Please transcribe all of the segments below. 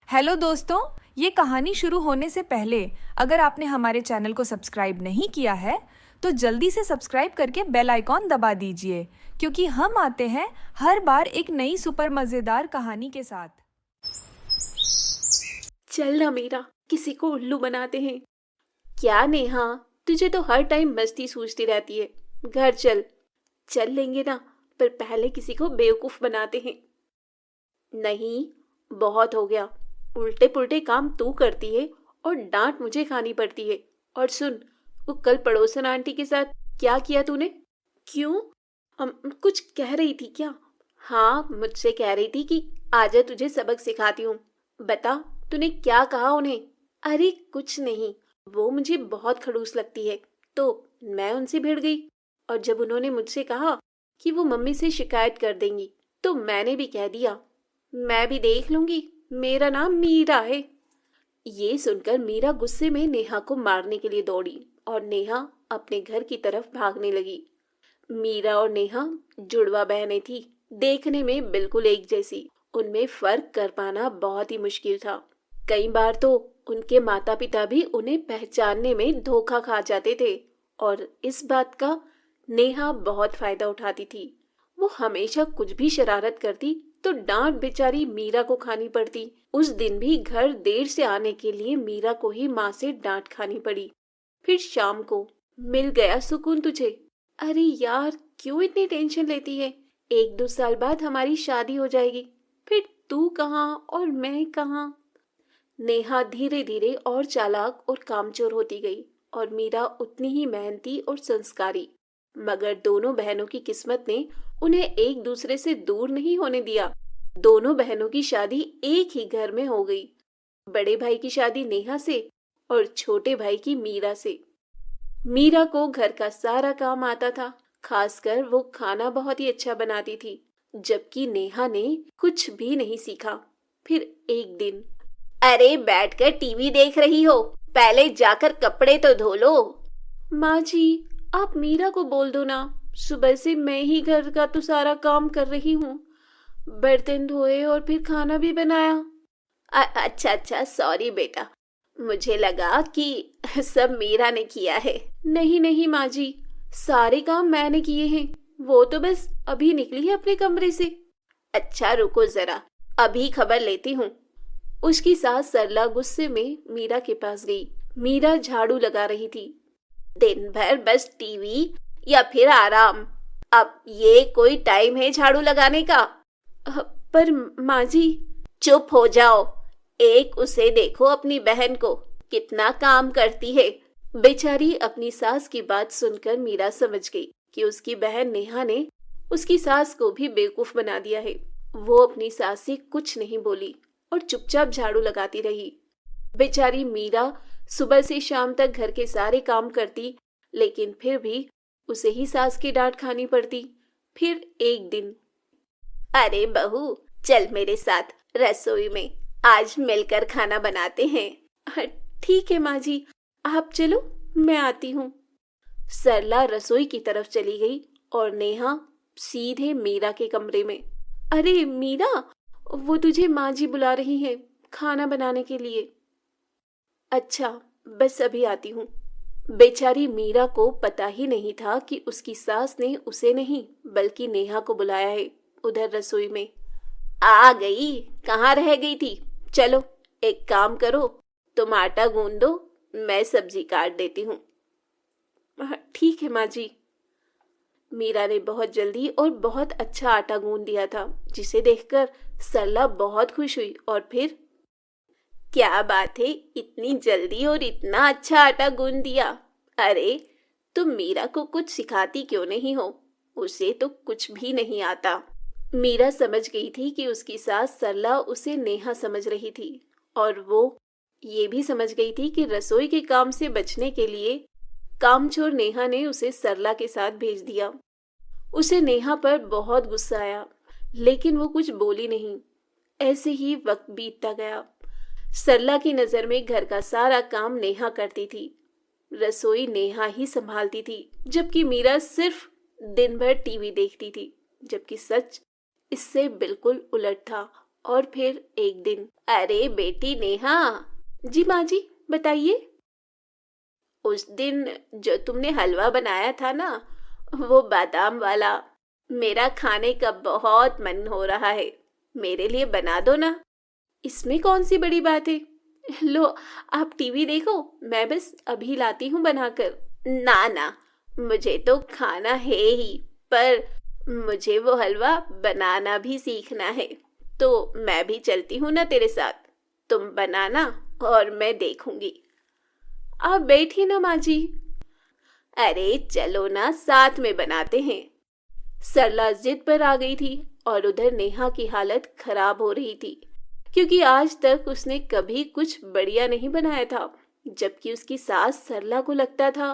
Hello दोस्तों, ये कहानी शुरू होने से पहले अगर आपने हमारे चैनल को सब्सक्राइब नहीं किया है तो जल्दी से सब्सक्राइब करके बेल आइकॉन दबा दीजिए क्योंकि हम आते हैं हर बार एक नई सुपर मज़ेदार कहानी के साथ। चल ना मीरा, किसी को उल्लू बनाते हैं। क्या नेहा, तुझे तो हर टाइम मस्ती सूझती रहती है। घर चल। चल लेंगे ना, पर पहले किसी को बेवकूफ बनाते हैं। नहीं, बहुत हो गया। उल्टे पुल्टे काम तू करती है और डांट मुझे खानी पड़ती है। और सुन, वो कल पड़ोसन आंटी के साथ क्या किया तूने? क्यों? कुछ कह रही थी क्या? हाँ, मुझसे कह रही थी कि आजा तुझे सबक सिखाती हूँ। बता, तूने क्या कहा उन्हें? अरे कुछ नहीं, वो मुझे बहुत खड़ूस लगती है, तो मैं उनसे भिड़ गई। और जब उन्होंने मुझसे कहा कि वो मम्मी से शिकायत कर देंगी, तो मैंने भी कह दिया, मैं भी देख लूंगी, मेरा नाम मीरा है। ये सुनकर मीरा गुस्से में नेहा को मारने के लिए दौड़ी और नेहा अपने घर की तरफ भागने लगी। मीरा और नेहा जुड़वा बहनें थी, देखने में बिल्कुल एक जैसी। उनमें फर्क कर पाना बहुत ही मुश्किल था। कई बार तो उनके माता पिता भी उन्हें पहचानने में धोखा खा जाते थे और इस बात का नेहा बहुत फायदा उठाती थी। वो हमेशा कुछ भी शरारत करती तो डांट बेचारी मीरा को खानी पड़ती। उस दिन भी घर देर से आने के लिए मीरा को ही माँ से डांट खानी पड़ी। फिर शाम को मिल गया सुकून तुझे। अरे यार, क्यों इतनी टेंशन लेती है? 1-2 साल बाद हमारी शादी हो जाएगी, फिर तू कहाँ और मैं कहाँ। नेहा धीरे धीरे और चालाक और कामचोर होती गई और मीरा उतनी ही मेहनती और संस्कारी। मगर दोनों बहनों की किस्मत ने उन्हें एक दूसरे से दूर नहीं होने दिया। दोनों बहनों की शादी एक ही घर में हो गई। बड़े भाई की शादी नेहा से और छोटे भाई की मीरा से। मीरा को घर का सारा काम आता था, खासकर वो खाना बहुत ही अच्छा बनाती थी, जबकि नेहा ने कुछ भी नहीं सीखा। फिर एक दिन, अरे बैठकर टीवी देख रही हो, पहले जाकर कपड़े तो धो लो। माँ जी, आप मीरा को बोल दो ना, सुबह से मैं ही घर का तो सारा काम कर रही हूँ। बर्तन धोए और फिर खाना भी बनाया। अच्छा अच्छा, सॉरी बेटा, मुझे लगा कि सब मीरा ने किया है। नहीं नहीं माँ जी, सारे काम मैंने किए हैं, वो तो बस अभी निकली है अपने कमरे से। अच्छा रुको जरा, अभी खबर लेती हूँ। उसकी सास सरला गुस्से में मीरा के पास गई। मीरा झाड़ू लगा रही थी। दिन भर बस टीवी या फिर आराम, अब ये कोई टाइम है झाड़ू लगाने का? पर माँ जी। चुप हो जाओ, एक उसे देखो अपनी बहन को, कितना काम करती है। बेचारी अपनी सास की बात सुनकर मीरा समझ गई कि उसकी बहन नेहा ने उसकी सास को भी बेवकूफ बना दिया है। वो अपनी सास से कुछ नहीं बोली और चुपचाप झाड़ू लगाती रही। बेचारी मीरा सुबह से शाम तक घर के सारे काम करती, लेकिन फिर भी उसे ही सास की डांट खानी पड़ती। फिर एक दिन, अरे बहू, चल मेरे साथ रसोई में, आज मिलकर खाना बनाते हैं। ठीक है माँ जी, आप चलो, मैं आती हूँ। सरला रसोई की तरफ चली गई और नेहा सीधे मीरा के कमरे में। अरे मीरा, वो तुझे माँ जी बुला रही है खाना बनाने के लिए। अच्छा, बस अभी आती हूँ। बेचारी मीरा को पता ही नहीं था कि उसकी सास ने उसे नहीं बल्कि नेहा को बुलाया है उधर रसोई में। आ गई, कहाँ रह गई थी? चलो एक काम करो, तुम आटा गूंद दो, मैं सब्जी काट देती हूँ। ठीक है माँ जी। मीरा ने बहुत जल्दी और बहुत अच्छा आटा गूंद दिया था, जिसे देखकर सरला बहुत खुश हुई और फिर, क्या बात है, इतनी जल्दी और इतना अच्छा आटा गूंद दिया। अरे तुम मीरा को कुछ सिखाती क्यों नहीं हो? उसे तो कुछ भी नहीं आता। मीरा समझ गई थी कि उसकी सास सरला उसे नेहा समझ रही थी और वो ये भी समझ गई थी कि रसोई के काम से बचने के लिए कामचोर नेहा ने उसे सरला के साथ भेज दिया। उसे नेहा पर बहुत गुस्सा आया, लेकिन वो कुछ बोली नहीं। ऐसे ही वक्त बीतता गया। सरला की नजर में घर का सारा काम नेहा करती थी, रसोई नेहा ही संभालती थी, जबकि मीरा सिर्फ दिन भर टीवी देखती थी। जबकि सच इससे बिल्कुल उलट था और फिर एक दिन, अरे बेटी नेहा। जी माँ जी, बताइए। उस दिन जो तुमने हलवा बनाया था ना, वो बादाम वाला, मेरा खाने का बहुत मन हो रहा है। मेरे लिए बना दो ना। इसमें कौन सी बड़ी बात है। लो, आप टीवी देखो, मैं बस अभी लाती हूँ बनाकर। ना ना, मुझे तो खाना है ही, पर मुझे वो हलवा बनाना भी सीखना है। तो मैं भी चलती हूँ ना तेरे साथ। तुम बनाना और मैं देखूंगी। आप बैठिए ना माँ जी। अरे चलो ना, साथ में बनाते हैं। सरला जिद पर आ गई थी और उधर नेहा की हालत खराब हो रही थी, क्योंकि आज तक उसने कभी कुछ बढ़िया नहीं बनाया था। जबकि उसकी सास सरला को लगता था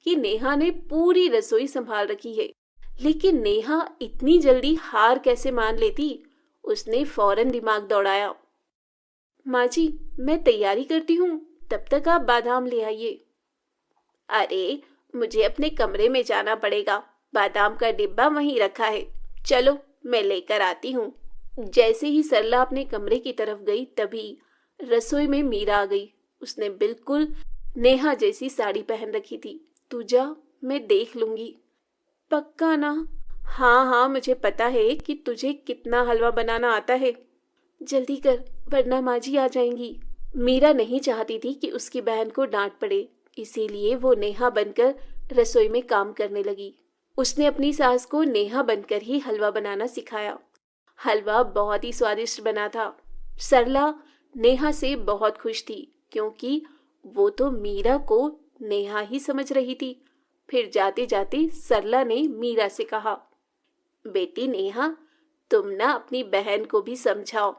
कि नेहा ने पूरी रसोई संभाल रखी है। लेकिन नेहा इतनी जल्दी हार कैसे मान लेती। उसने फौरन दिमाग दौड़ाया। माँ जी, मैं तैयारी करती हूँ, तब तक आप बादाम ले आइए। अरे, मुझे अपने कमरे में जाना पड़ेगा। बादाम का डिब्बा वहीं रखा है। चलो, मैं लेकर आती हूँ। जैसे ही सरला अपने कमरे की तरफ गई, तभी रसोई में मीरा आ गई। उसने बिल्कुल नेहा जैसी साड़ी पहन रखी थी। तू जा, मैं देख लूंगी। पक्का ना? हाँ हाँ, मुझे पता है कि तुझे कितना हलवा बनाना आता है। जल्दी कर, वरना माँ जी आ जाएंगी। मीरा नहीं चाहती थी कि उसकी बहन को डांट पड़े, इसीलिए वो नेहा बनकर रसोई में काम करने लगी। उसने अपनी सास को नेहा बनकर ही हलवा बनाना सिखाया। हलवा बहुत ही स्वादिष्ट बना था। सरला नेहा से बहुत खुश थी, क्योंकि वो तो मीरा को नेहा ही समझ रही थी। फिर जाते जाते सरला ने मीरा से कहा, बेटी नेहा, तुम ना अपनी बहन को भी समझाओ।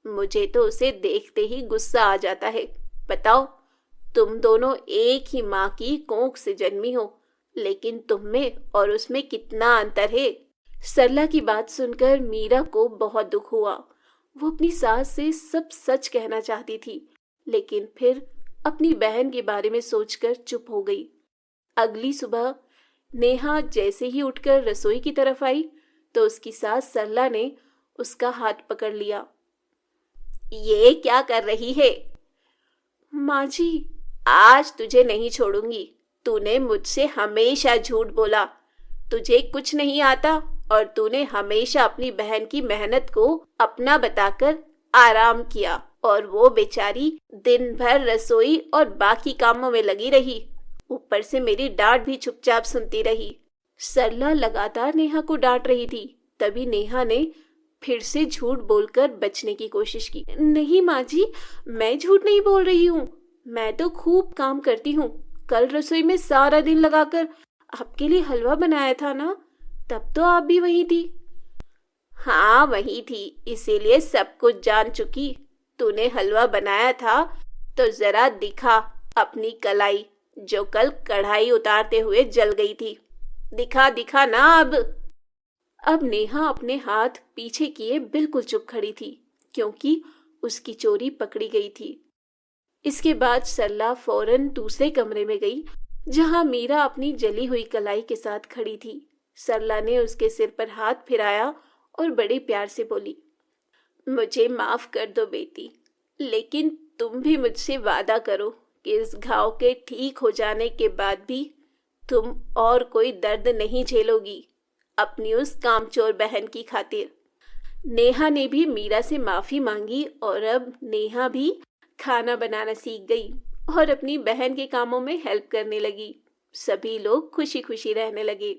मुझे तो उसे देखते ही गुस्सा आ जाता है। बताओ, तुम दोनों एक ही माँ की कोख से जन्मी हो, लेकिन तुम में और उसमें कितना अंतर है। सरला की बात सुनकर मीरा को बहुत दुख हुआ। वो अपनी सास से सब सच कहना चाहती थी, लेकिन फिर अपनी बहन के बारे में सोचकर चुप हो गई। अगली सुबह नेहा जैसे ही उठकर रसोई की तरफ आई, तो उसकी सास सरला ने उसका हाथ पकड़ लिया। ये क्या कर रही है? माँ जी, आज तुझे नहीं छोड़ूंगी। तूने मुझसे हमेशा झूठ बोला। तुझे कुछ नहीं आता और तूने हमेशा अपनी बहन की मेहनत को अपना बताकर आराम किया, और वो बेचारी दिन भर रसोई और बाकी कामों में लगी रही। ऊपर से मेरी डांट भी चुपचाप सुनती रही। सरला लगातार नेहा को डांट रही थी। तभी नेहा ने फिर से झूठ बोलकर बचने की कोशिश की। नहीं माँ जी, मैं झूठ नहीं बोल रही हूँ। मैं तो खूब काम करती हूँ। कल रसोई में सारा दिन लगाकर आपके लिए हलवा बनाया था ना, तब तो आप भी वहीं थी। हाँ, वहीं थी, इसीलिए सब कुछ जान चुकी। तूने हलवा बनाया था तो जरा दिखा अपनी कलाई, जो कल कढ़ाई उतारते हुए जल गई थी। दिखा दिखा ना अब नेहा अपने हाथ पीछे किए बिल्कुल चुप खड़ी थी, क्योंकि उसकी चोरी पकड़ी गई थी। इसके बाद सरला फौरन दूसरे कमरे में गई, जहां मीरा अपनी जली हुई कलाई के साथ खड़ी थी। सरला ने उसके सिर पर हाथ फिराया और बड़े प्यार से बोली, मुझे माफ कर दो बेटी, लेकिन तुम भी मुझसे वादा करो कि इस घाव के ठीक हो जाने के बाद भी तुम और कोई दर्द नहीं झेलोगी, अपनी उस कामचोर बहन की खातिर। नेहा ने भी मीरा से माफी मांगी और अब नेहा भी खाना बनाना सीख गई और अपनी बहन के कामों में हेल्प करने लगी। सभी लोग खुशी खुशी रहने लगे।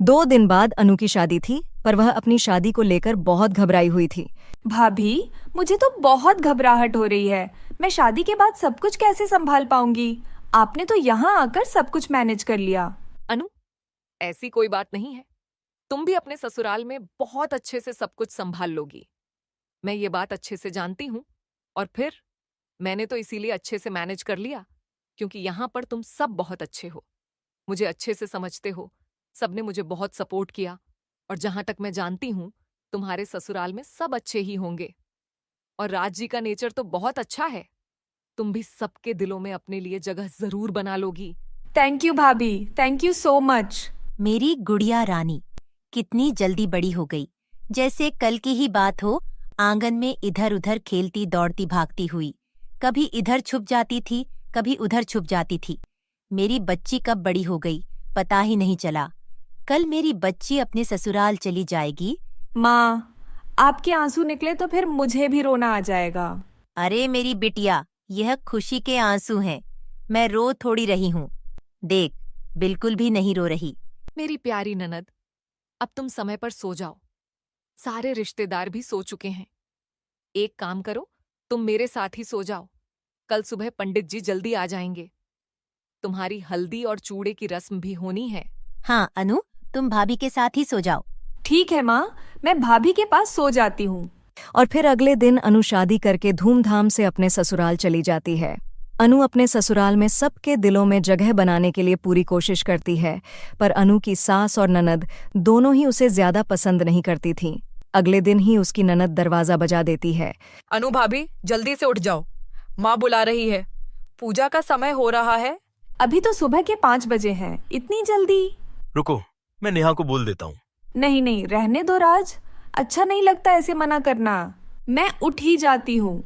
2 दिन बाद अनु की शादी थी, पर वह अपनी शादी को लेकर बहुत घबराई हुई थी। भाभी, मुझे तो बहुत घबराहट हो रही है। मैं शादी के बाद सब कुछ कैसे संभाल पाऊंगी? आपने तो यहाँ आकर सब कुछ मैनेज कर लिया। अनु, ऐसी कोई बात नहीं है। तुम भी अपने ससुराल में बहुत अच्छे से सब कुछ संभाल लोगी। मैं ये बात अच्छे से जानती हूँ, और फिर मैंने तो इसीलिए अच्छे से मैनेज कर लिया, क्योंकि यहाँ पर तुम सब बहुत अच्छे हो, मुझे अच्छे से समझते हो। सबने मुझे बहुत सपोर्ट किया, और जहां तक मैं जानती हूँ तुम्हारे ससुराल में सब अच्छे ही होंगे। और राज जी का नेचर तो बहुत अच्छा है। तुम भी सबके दिलों में अपने लिए जगह जरूर बना लोगी। थैंक यू भाभी, थैंक यू सो मच। मेरी गुड़िया रानी कितनी जल्दी बड़ी हो गई, जैसे कल की ही बात हो। आंगन में इधर उधर खेलती दौड़ती भागती हुई। कभी इधर छुप जाती थी, कभी उधर छुप जाती थी। मेरी बच्ची कब बड़ी हो गई पता ही नहीं चला। कल मेरी बच्ची अपने ससुराल चली जाएगी। माँ, आपके आंसू निकले तो फिर मुझे भी रोना आ जाएगा। अरे मेरी बिटिया, यह खुशी के आंसू हैं। मैं रो थोड़ी रही हूँ। देख, बिल्कुल भी नहीं रो रही। मेरी प्यारी ननद, अब तुम समय पर सो जाओ। सारे रिश्तेदार भी सो चुके हैं। एक काम करो, तुम मेरे साथ ही सो जाओ। कल सुबह पंडित जी जल्दी आ जाएंगे। तुम्हारी हल्दी और चूड़े की रस्म भी होनी है। हाँ अनु, तुम भाभी के साथ ही सो जाओ। ठीक है माँ, मैं भाभी के पास सो जाती हूँ। और फिर अगले दिन अनु शादी करके धूमधाम से अपने ससुराल चली जाती है। अनु अपने ससुराल में सबके दिलों में जगह बनाने के लिए पूरी कोशिश करती है, पर अनु की सास और ननद दोनों ही उसे ज्यादा पसंद नहीं करती थीं। अगले दिन ही उसकी ननद दरवाजा बजा देती है। अनु भाभी, जल्दी से उठ जाओ, माँ बुला रही है। पूजा का समय हो रहा है। अभी तो सुबह के 5 बजे हैं, इतनी जल्दी? रुको, मैं नेहा को बोल देता हूँ। नहीं नहीं, रहने दो राज, अच्छा नहीं लगता ऐसे मना करना। मैं उठ ही जाती हूँ।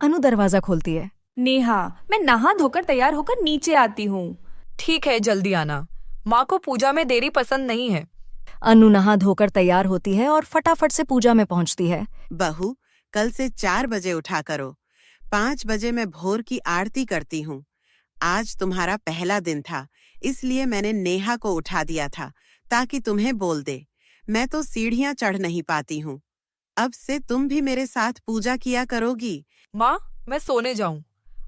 अनु दरवाजा खोलती है। नेहा, मैं नहा धोकर तैयार होकर नीचे आती हूँ। ठीक है, जल्दी आना। माँ को पूजा में देरी पसंद नहीं है। अनु नहा धोकर तैयार होती है और फटाफट से पूजा में पहुंचती है। बहू, कल से 4 बजे उठा करो। 5 बजे मैं भोर की आरती करती हूँ। आज तुम्हारा पहला दिन था, इसलिए मैंने नेहा को उठा दिया था ताकि तुम्हें बोल दे। मैं तो सीढ़ियाँ चढ़ नहीं पाती हूँ। अब से तुम भी मेरे साथ पूजा किया करोगी। माँ, मैं सोने जाऊं।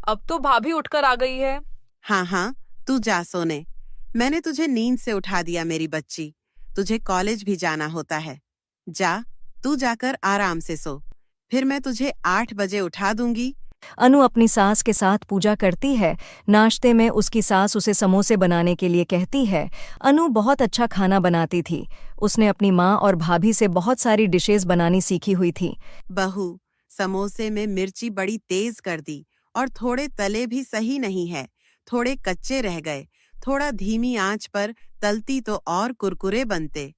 अब तो भाभी उठकर आ गई है। हाँ हाँ, तू जा सोने। मैंने तुझे नींद से उठा दिया मेरी बच्ची। तुझे कॉलेज भी जाना होता है। जा, तू जाकर आराम से सो। फिर मैं तुझे 8 बजे उठा दूंगी। अनु अपनी सास के साथ पूजा करती है। नाश्ते में उसकी सास उसे समोसे बनाने के लिए कहती है। अनु बहुत अच्छा खाना बनाती थी। उसने अपनी माँ और भाभी से बहुत सारी डिशेस बनानी सीखी हुई थी। बहू, समोसे में मिर्ची बड़ी तेज कर दी और थोड़े तले भी सही नहीं है। थोड़े कच्चे रह गए। थोड़ा धीमी आंच पर तलती तो और कुरकुरे बनते।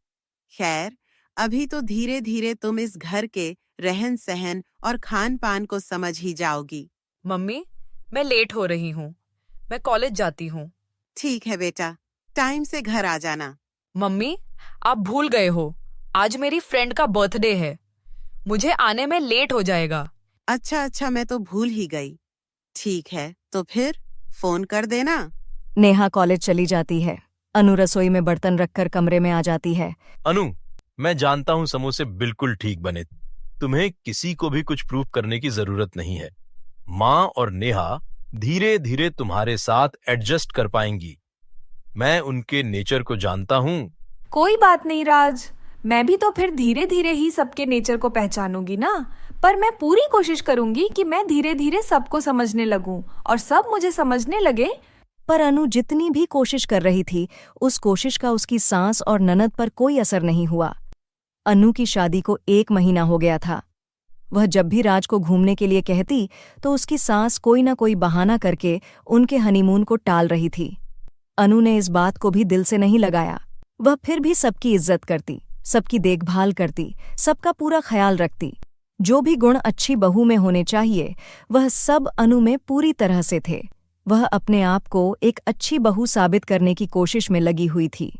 खैर, अभी तो धीरे धीरे तुम इस घर के रहन सहन और खान पान को समझ ही जाओगी। मम्मी, मैं लेट हो रही हूँ। मैं कॉलेज जाती हूँ। ठीक है बेटा, टाइम से घर आ जाना। मम्मी, आप भूल गए हो, आज मेरी फ्रेंड का बर्थडे है। मुझे आने में लेट हो जाएगा। अच्छा, मैं तो भूल ही गई। ठीक है, तो फिर फोन कर देना। नेहा कॉलेज चली जाती है। अनु रसोई में बर्तन रखकर कमरे में आ जाती है। अनु, मैं जानता हूँ समोसे बिल्कुल ठीक बने। तुम्हें किसी को भी कुछ प्रूफ करने की जरूरत नहीं है। माँ और नेहा धीरे धीरे तुम्हारे साथ एडजस्ट कर पाएंगी। मैं उनके नेचर को जानता हूँ। कोई बात नहीं राज, मैं भी तो फिर धीरे धीरे ही सबके नेचर को पहचानूंगी ना। पर मैं पूरी कोशिश करूंगी कि मैं धीरे धीरे सबको समझने लगूं और सब मुझे समझने लगे। पर अनु जितनी भी कोशिश कर रही थी, उस कोशिश का उसकी सास और ननद पर कोई असर नहीं हुआ। अनु की शादी को 1 महीना हो गया था। वह जब भी राज को घूमने के लिए कहती तो उसकी सास कोई न कोई बहाना करके उनके हनीमून को टाल रही थी। अनु ने इस बात को भी दिल से नहीं लगाया। वह फिर भी सबकी इज्जत करती, सबकी देखभाल करती, सबका पूरा ख्याल रखती। जो भी गुण अच्छी बहू में होने चाहिए, वह सब अनु में पूरी तरह से थे। वह अपने आप को एक अच्छी बहू साबित करने की कोशिश में लगी हुई थी।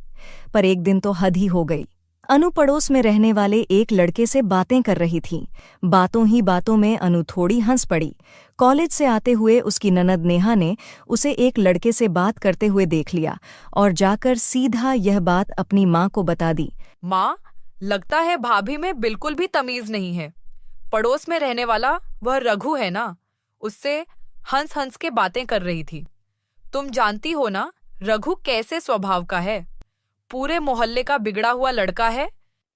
पर एक दिन तो हद ही हो गई। अनु पड़ोस में रहने वाले एक लड़के से बातें कर रही थी। बातों ही बातों में अनु थोड़ी हंस पड़ी। कॉलेज से आते हुए उसकी ननद नेहा ने उसे एक लड़के से बात करते हुए देख लिया और जाकर सीधा यह बात अपनी माँ को बता दी। माँ, लगता है भाभी में बिल्कुल भी तमीज नहीं है। पड़ोस में रहने वाला वह रघु है ना, उससे हंस हंस के बातें कर रही थी। तुम जानती हो ना रघु कैसे स्वभाव का है। पूरे मोहल्ले का बिगड़ा हुआ लड़का है।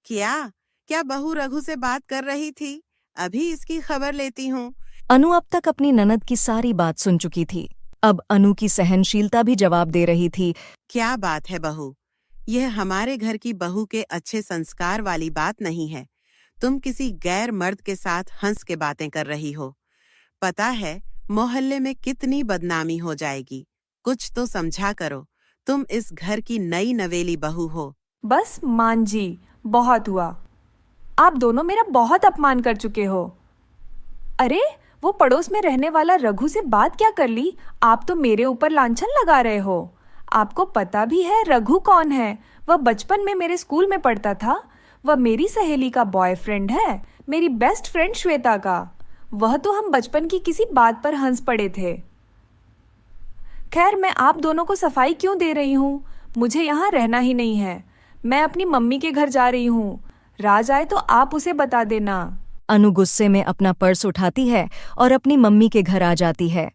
क्या बहू रघु से बात कर रही थी? अभी इसकी खबर लेती हूँ। अनु अब तक अपनी ननद की सारी बात सुन चुकी थी। अब अनु की सहनशीलता भी जवाब दे रही थी। क्या बात है बहू, यह हमारे घर की बहू के अच्छे संस्कार वाली बात नहीं है। तुम किसी गैर मर्द के साथ हंस के बातें कर रही हो। पता है मोहल्ले में कितनी बदनामी हो जाएगी। कुछ तो समझा करो, तुम इस घर की नई नवेली बहू हो। बस मान जी, बहुत हुआ। आप दोनों मेरा बहुत अपमान कर चुके हो। अरे, वो पड़ोस में रहने वाला रघु से बात क्या कर ली? आप तो मेरे ऊपर लांछन लगा रहे हो। आपको पता भी है रघु कौन है? वह बचपन में मेरे स्कूल में पढ़ता था। वह मेरी सहेली का बॉयफ्रेंड है, मेरी बेस्ट फ्रेंड श्वेता का। वह तो हम बचपन की किसी बात पर हंस पड़े थे। खैर, मैं आप दोनों को सफाई क्यों दे रही हूँ? मुझे यहाँ रहना ही नहीं है। मैं अपनी मम्मी के घर जा रही हूँ। राज आए तो आप उसे बता देना। अनु गुस्से में अपना पर्स उठाती है और अपनी मम्मी के घर आ जाती है।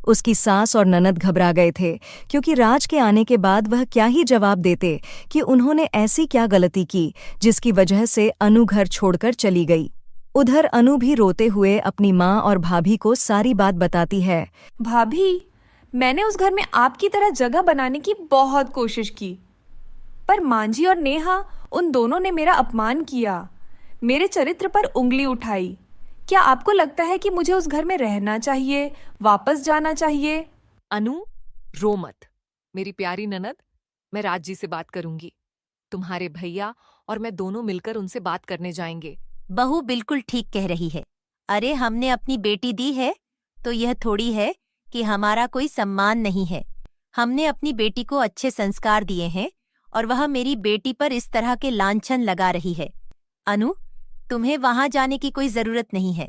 उसकी सास और ननद घबरा गए थे क्योंकि राज के आने के बाद वह क्या ही जवाब देते कि उन्होंने ऐसी क्या गलती की जिसकी वजह से अनु घर छोड़कर चली गई। उधर अनु भी रोते हुए अपनी माँ और भाभी को सारी बात बताती है। भाभी, मैंने उस घर में आपकी तरह जगह बनाने की बहुत कोशिश की, पर मांझी और नेहा उन दोनों ने मेरा अपमान किया, मेरे चरित्र पर उंगली उठाई। क्या आपको लगता है कि मुझे उस घर में रहना चाहिए, वापस जाना चाहिए? अनु, रो मत मेरी प्यारी ननद। मैं राज जी से बात करूंगी। तुम्हारे भैया और मैं दोनों मिलकर उनसे बात करने जाएंगे। बहू बिल्कुल ठीक कह रही है। अरे हमने अपनी बेटी दी है तो यह थोड़ी है कि हमारा कोई सम्मान नहीं है। हमने अपनी बेटी को अच्छे संस्कार दिए हैं और वह मेरी बेटी पर इस तरह के लांछन लगा रही है। अनु, तुम्हें वहां जाने की कोई जरूरत नहीं है।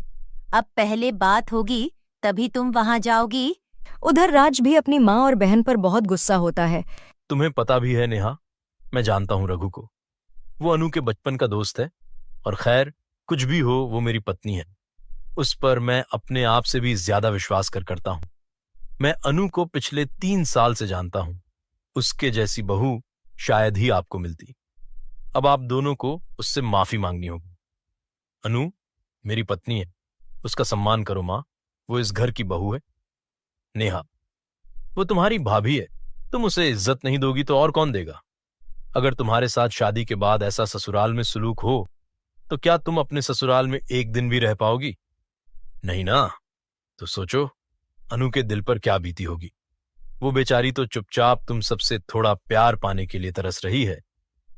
अब पहले बात होगी तभी तुम वहां जाओगी। उधर राज भी अपनी माँ और बहन पर बहुत गुस्सा होता है। तुम्हें पता भी है नेहा, मैं जानता हूं रघु को। वो अनु के बचपन का दोस्त है और खैर कुछ भी हो, वो मेरी पत्नी है। उस पर मैं अपने आप से भी ज्यादा विश्वास करता हूं। मैं अनु को पिछले 3 साल से जानता हूं। उसके जैसी बहू शायद ही आपको मिलती। अब आप दोनों को उससे माफी मांगनी होगी। अनु मेरी पत्नी है, उसका सम्मान करो माँ। वो इस घर की बहू है। नेहा, वो तुम्हारी भाभी है। तुम उसे इज्जत नहीं दोगी तो और कौन देगा? अगर तुम्हारे साथ शादी के बाद ऐसा ससुराल में सलूक हो तो क्या तुम अपने ससुराल में एक दिन भी रह पाओगी? नहीं ना। तो सोचो अनु के दिल पर क्या बीती होगी। वो बेचारी तो चुपचाप तुम सबसे थोड़ा प्यार पाने के लिए तरस रही है,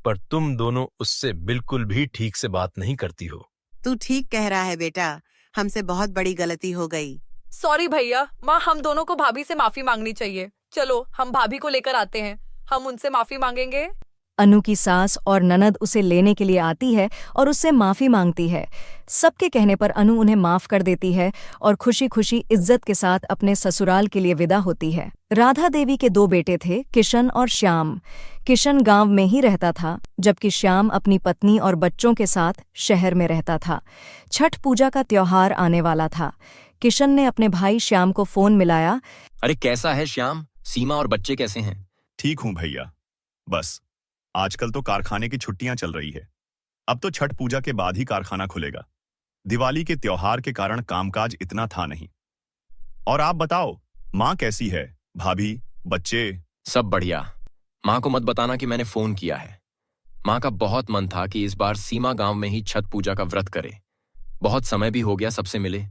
पर तुम दोनों उससे बिल्कुल भी ठीक से बात नहीं करती हो। तू ठीक कह रहा है बेटा, हमसे बहुत बड़ी गलती हो गई। सॉरी भैया, माँ हम दोनों को भाभी से माफी मांगनी चाहिए। चलो हम भाभी को लेकर आते हैं, हम उनसे माफी मांगेंगे। अनु की सास और ननद उसे लेने के लिए आती है और उससे माफी मांगती है। सबके कहने पर अनु उन्हें माफ कर देती है और खुशी खुशी इज्जत के साथ अपने ससुराल के लिए विदा होती है। राधा देवी के 2 बेटे थे, किशन और श्याम। किशन गांव में ही रहता था जबकि श्याम अपनी पत्नी और बच्चों के साथ शहर में रहता था। छठ पूजा का त्योहार आने वाला था। किशन ने अपने भाई श्याम को फोन मिलाया। अरे कैसा है श्याम? सीमा और बच्चे कैसे हैं? ठीक हूँ भैया। बस आजकल तो कारखाने की छुट्टियां चल रही है। अब तो छठ पूजा के बाद ही कारखाना खुलेगा। दिवाली के त्योहार के कारण कामकाज इतना था नहीं। और आप बताओ, माँ कैसी है? भाभी, बच्चे? सब बढ़िया। माँ को मत बताना कि मैंने फोन किया है। माँ का बहुत मन था कि इस बार सीमा गांव में ही छठ पूजा का व्रत करे। बहुत समय भी हो गया सबसे मिले।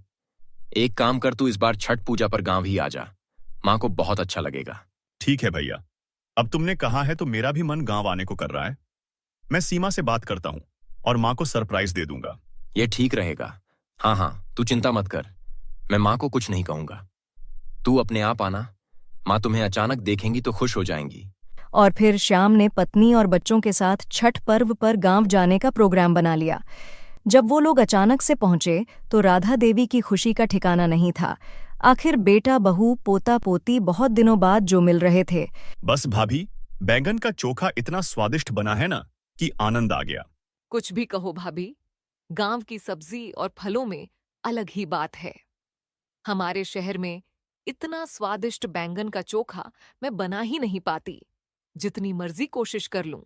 एक काम कर, तू इस बार छठ पूजा पर गांव ही आ जा। माँ को बहुत अच्छा लगेगा। ठीक है भैया, अब तुमने कहा है तो मेरा भी मन गांव आने को कर रहा है। मैं सीमा से बात करता हूँ और माँ को सरप्राइज दे दूंगा। ये ठीक रहेगा। हाँ, तू चिंता मत कर। मैं माँ को कुछ नहीं कहूंगा। तू अपने आप आना। माँ तुम्हें अचानक देखेंगी तो खुश हो जाएंगी। और फिर श्याम ने पत्नी और बच्चों के साथ छठ पर्व पर गांव जाने का प्रोग्राम बना लिया। जब वो लोग अचानक से पहुंचे तो राधा देवी की खुशी का ठिकाना नहीं था। आखिर बेटा बहू पोता पोती बहुत दिनों बाद जो मिल रहे थे। बस भाभी, बैंगन का चोखा इतना स्वादिष्ट बना है ना कि आनंद आ गया। कुछ भी कहो भाभी, गांव की सब्जी और फलों में अलग ही बात है। हमारे शहर में इतना स्वादिष्ट बैंगन का चोखा मैं बना ही नहीं पाती, जितनी मर्जी कोशिश कर लूं।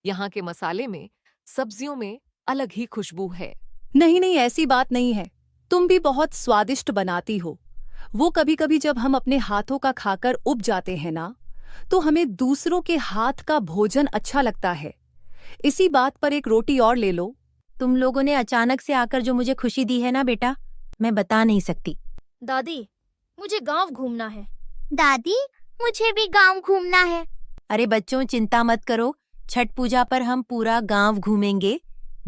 यहाँ के मसाले में, सब्जियों में अलग ही खुशबू है। नहीं, ऐसी बात नहीं है। तुम भी बहुत स्वादिष्ट बनाती हो। वो कभी कभी जब हम अपने हाथों का खाकर उब जाते हैं ना, तो हमें दूसरों के हाथ का भोजन अच्छा लगता है। इसी बात पर एक रोटी और ले लो। तुम लोगों ने अचानक से आकर जो मुझे खुशी दी है ना बेटा, मैं बता नहीं सकती। दादी, मुझे गांव घूमना है। दादी, मुझे भी गांव घूमना है। अरे बच्चों, चिंता मत करो। छठ पूजा पर हम पूरा गांव घूमेंगे।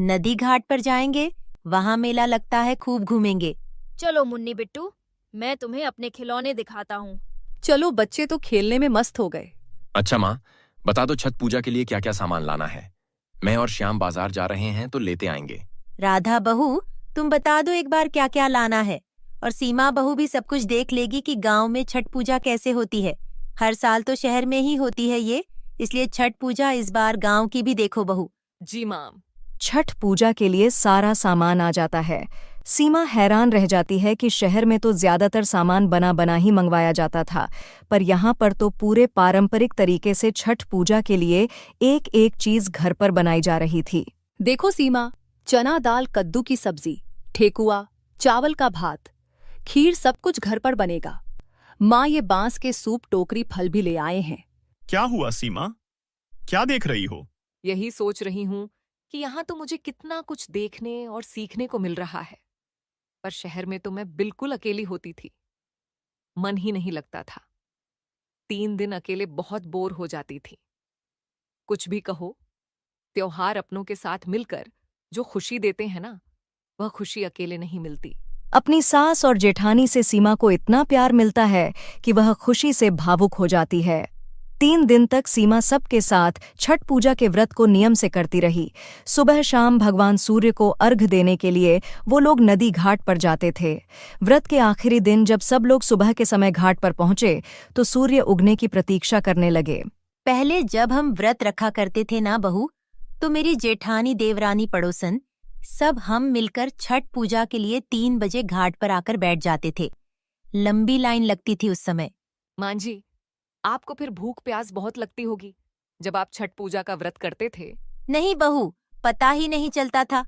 नदी घाट पर जाएंगे, वहां मेला लगता है, खूब घूमेंगे। चलो मुन्नी बिट्टू, मैं तुम्हें अपने खिलौने दिखाता हूँ। चलो, बच्चे तो खेलने में मस्त हो गए। अच्छा माँ, बता दो छठ पूजा के लिए क्या क्या सामान लाना है। मैं और श्याम बाजार जा रहे हैं तो लेते आएंगे। राधा बहू, तुम बता दो एक बार क्या क्या लाना है। और सीमा बहू भी सब कुछ देख लेगी कि गांव में छठ पूजा कैसे होती है। हर साल तो शहर में ही होती है ये, इसलिए छठ पूजा इस बार गांव की भी देखो बहू। जी माम। छठ पूजा के लिए सारा सामान आ जाता है। सीमा हैरान रह जाती है कि शहर में तो ज्यादातर सामान बना बना ही मंगवाया जाता था, पर यहाँ पर तो पूरे पारंपरिक तरीके से छठ पूजा के लिए एक एक चीज घर पर बनाई जा रही थी। देखो सीमा, चना दाल, कद्दू की सब्जी, ठेकुआ, चावल का भात, खीर, सब कुछ घर पर बनेगा। माँ ये बांस के सूप, टोकरी, फल भी ले आए हैं। क्या हुआ सीमा, क्या देख रही हो? यही सोच रही हूँ कि यहाँ तो मुझे कितना कुछ देखने और सीखने को मिल रहा है, पर शहर में तो मैं बिल्कुल अकेली होती थी, मन ही नहीं लगता था। 3 दिन अकेले बहुत बोर हो जाती थी। कुछ भी कहो, त्योहार अपनों के साथ मिलकर जो खुशी देते हैं ना, वह खुशी अकेले नहीं मिलती। अपनी सास और जेठानी से सीमा को इतना प्यार मिलता है कि वह खुशी से भावुक हो जाती है। 3 दिन तक सीमा सबके साथ छठ पूजा के व्रत को नियम से करती रही। सुबह शाम भगवान सूर्य को अर्घ देने के लिए वो लोग नदी घाट पर जाते थे। व्रत के आखिरी दिन जब सब लोग सुबह के समय घाट पर पहुंचे तो सूर्य उगने की प्रतीक्षा करने लगे। पहले जब हम व्रत रखा करते थे ना बहू, तो मेरी जेठानी, देवरानी, पड़ोसन सब हम मिलकर छठ पूजा के लिए 3 बजे घाट पर आकर बैठ जाते थे। लंबी लाइन लगती थी उस समय। मां जी, आपको फिर भूख प्यास बहुत लगती होगी जब आप छठ पूजा का व्रत करते थे। नहीं बहू, पता ही नहीं चलता था।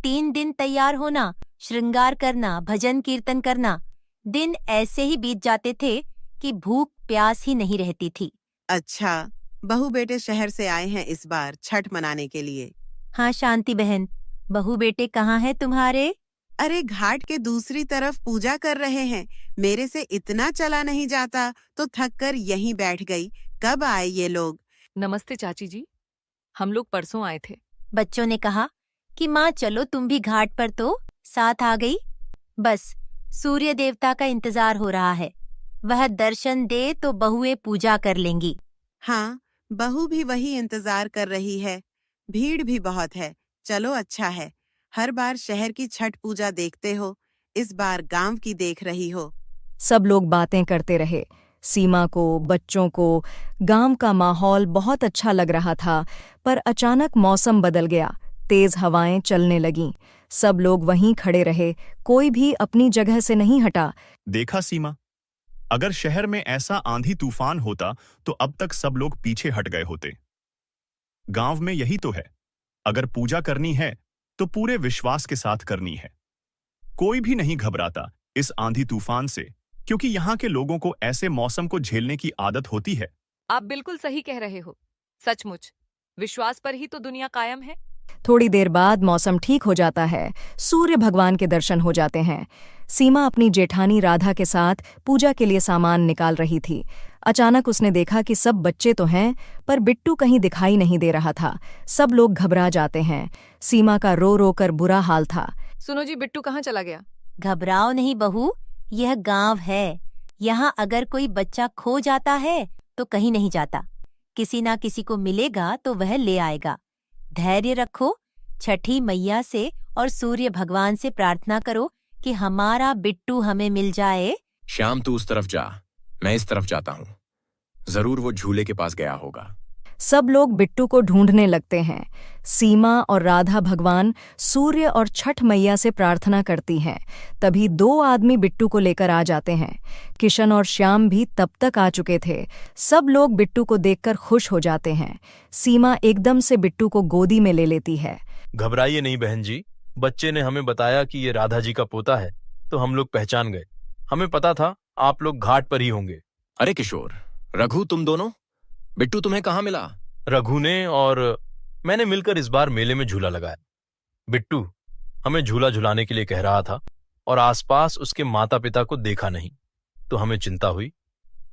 3 दिन तैयार होना, श्रृंगार करना, भजन कीर्तन करना, दिन ऐसे ही बीत जाते थे कि भूख प्यास ही नहीं रहती थी। अच्छा, बहू बेटे शहर से आए हैं इस बार छठ मनाने के लिए। हाँ शांति बहन, बहू बेटे कहाँ हैं तुम्हारे? अरे घाट के दूसरी तरफ पूजा कर रहे हैं। मेरे से इतना चला नहीं जाता तो थक कर यहीं बैठ गई। कब आए ये लोग? नमस्ते चाची जी, हम लोग परसों आए थे। बच्चों ने कहा कि माँ चलो तुम भी घाट पर, तो साथ आ गई। बस सूर्य देवता का इंतजार हो रहा है, वह दर्शन दे तो बहुएं पूजा कर लेंगी। हाँ, बहू भी वही इंतजार कर रही है। भीड़ भी बहुत है। चलो अच्छा है, हर बार शहर की छठ पूजा देखते हो, इस बार गांव की देख रही हो। सब लोग बातें करते रहे। सीमा को, बच्चों को गांव का माहौल बहुत अच्छा लग रहा था, पर अचानक मौसम बदल गया। तेज हवाएं चलने लगीं। सब लोग वहीं खड़े रहे, कोई भी अपनी जगह से नहीं हटा। देखा सीमा, अगर शहर में ऐसा आंधी तूफान होता तो अब तक सब लोग पीछे हट गए होते। गांव में यही तो है, अगर पूजा करनी है तो पूरे विश्वास के साथ करनी है। कोई भी नहीं घबराता इस आंधी तूफान से, क्योंकि यहाँ के लोगों को ऐसे मौसम को झेलने की आदत होती है। आप बिल्कुल सही कह रहे हो। सचमुच विश्वास पर ही तो दुनिया कायम है। थोड़ी देर बाद मौसम ठीक हो जाता है। सूर्य भगवान के दर्शन हो जाते हैं। सीमा अपनी जेठानी राधा के साथ पूजा के लिए सामान निकाल रही थी। अचानक उसने देखा कि सब बच्चे तो हैं, पर बिट्टू कहीं दिखाई नहीं दे रहा था। सब लोग घबरा जाते हैं। सीमा का रो रो कर बुरा हाल था। सुनो जी, बिट्टू कहाँ चला गया? घबराओ नहीं बहू, यह गांव है। यहाँ अगर कोई बच्चा खो जाता है तो कहीं नहीं जाता, किसी ना किसी को मिलेगा तो वह ले आएगा। धैर्य रखो, छठी मैया से और सूर्य भगवान से प्रार्थना करो कि हमारा बिट्टू हमें मिल जाए। श्याम तू उस तरफ जा, मैं इस तरफ जाता हूँ। जरूर वो झूले के पास गया होगा। सब लोग बिट्टू को ढूंढने लगते हैं। सीमा और राधा भगवान, सूर्य और छठ मैया से प्रार्थना करती हैं। तभी 2 आदमी बिट्टू को लेकर आ जाते हैं। किशन और श्याम भी तब तक आ चुके थे। सब लोग बिट्टू को देखकर खुश हो जाते हैं। सीमा एकदम से बिट्टू को गोदी में ले लेती है। घबराइए नहीं बहन जी, बच्चे ने हमें बताया कि ये राधा जी का पोता है, तो हम लोग पहचान गए। हमें पता था आप लोग घाट पर ही होंगे। अरे किशोर, रघु, तुम दोनों? बिट्टू तुम्हें कहाँ मिला? रघु ने और मैंने मिलकर इस बार मेले में झूला लगाया। बिट्टू हमें झूला झुलाने के लिए कह रहा था और आसपास उसके माता पिता को देखा नहीं, तो हमें चिंता हुई।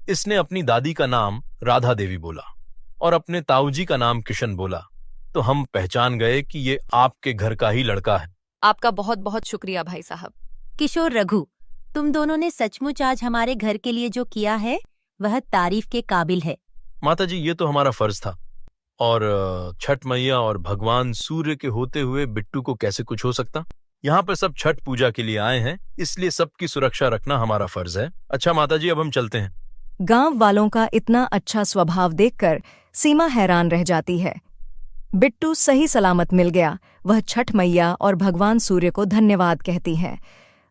इसने अपनी दादी का नाम राधा देवी बोला और अपने ताऊजी का नाम किशन बोला। तो हम पहचान गए कि ये आपके घर का ही लड़का है। आपका बहुत बहुत शुक्रिया भाई साहब। किशोर, रघु, तुम दोनों ने सचमुच आज हमारे घर के लिए जो किया है वह तारीफ के काबिल है। माताजी, ये तो हमारा फर्ज था, और छठ मैया और भगवान सूर्य के होते हुए बिट्टू को कैसे कुछ हो सकता। यहाँ पर सब छठ पूजा के लिए आए हैं, इसलिए सबकी सुरक्षा रखना हमारा फर्ज है। अच्छा माताजी, अब हम चलते हैं। गांव वालों का इतना अच्छा स्वभाव देखकर सीमा हैरान रह जाती है। बिट्टू सही सलामत मिल गया। वह छठ मैया और भगवान सूर्य को धन्यवाद कहती है।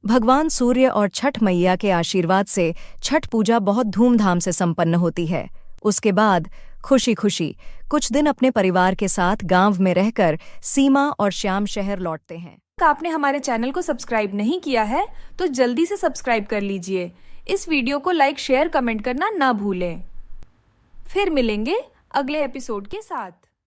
भगवान सूर्य और छठ मैया के आशीर्वाद से छठ पूजा बहुत धूमधाम से संपन्न होती है। उसके बाद खुशी खुशी कुछ दिन अपने परिवार के साथ गांव में रहकर सीमा और श्याम शहर लौटते हैं। आपने हमारे चैनल को सब्सक्राइब नहीं किया है तो जल्दी से सब्सक्राइब कर लीजिए। इस वीडियो को लाइक, शेयर, कमेंट करना ना भूलें। फिर मिलेंगे अगले एपिसोड के साथ।